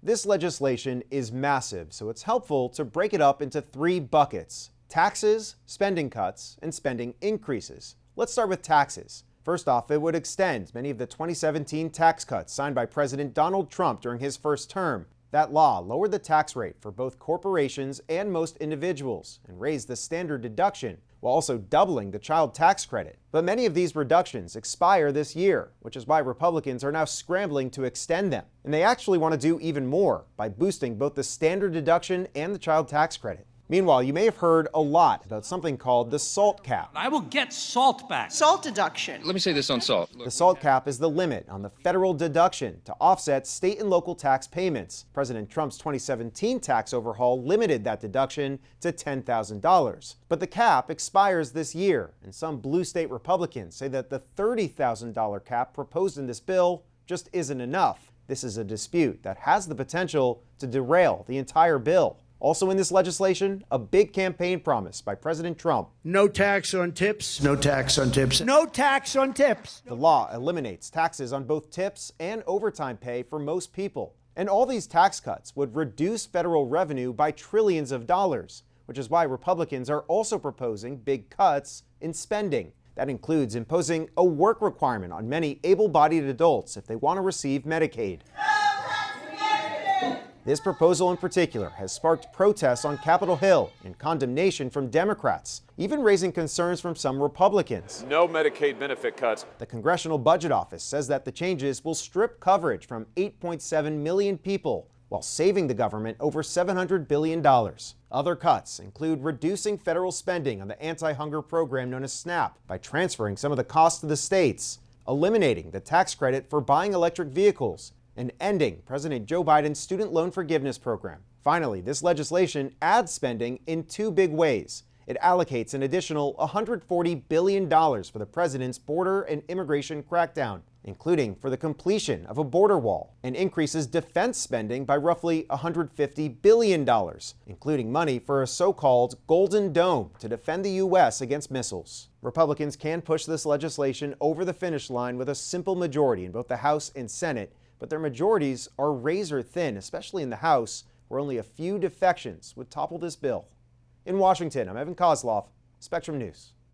This legislation is massive, so it's helpful to break it up into three buckets: taxes, spending cuts, and spending increases. Let's start with taxes. First off, it would extend many of the 2017 tax cuts signed by President Donald Trump during his first term. That law lowered the tax rate for both corporations and most individuals and raised the standard deduction, while also doubling the child tax credit. But many of these reductions expire this year, which is why Republicans are now scrambling to extend them. And they actually want to do even more by boosting both the standard deduction and the child tax credit. Meanwhile, you may have heard a lot about something called the SALT cap. I will get SALT back. SALT deduction. Let me say this on SALT. The SALT cap is the limit on the federal deduction to offset state and local tax payments. President Trump's 2017 tax overhaul limited that deduction to $10,000. But the cap expires this year, and some blue state Republicans say that the $30,000 cap proposed in this bill just isn't enough. This is a dispute that has the potential to derail the entire bill. Also in this legislation, a big campaign promise by President Trump. No tax on tips. No tax on tips. No tax on tips. The law eliminates taxes on both tips and overtime pay for most people. And all these tax cuts would reduce federal revenue by trillions of dollars, which is why Republicans are also proposing big cuts in spending. That includes imposing a work requirement on many able-bodied adults if they want to receive Medicaid. This proposal in particular has sparked protests on Capitol Hill and condemnation from Democrats, even raising concerns from some Republicans. No Medicaid benefit cuts. The Congressional Budget Office says that the changes will strip coverage from 8.7 million people while saving the government over $700 billion. Other cuts include reducing federal spending on the anti-hunger program known as SNAP by transferring some of the costs to the states, eliminating the tax credit for buying electric vehicles, and ending President Joe Biden's student loan forgiveness program. Finally, this legislation adds spending in two big ways. It allocates an additional $140 billion for the president's border and immigration crackdown, including for the completion of a border wall, and increases defense spending by roughly $150 billion, including money for a so-called Golden Dome to defend the U.S. against missiles. Republicans can push this legislation over the finish line with a simple majority in both the House and Senate, but their majorities are razor thin, especially in the House, where only a few defections would topple this bill. In Washington, I'm Evan Koslof, Spectrum News.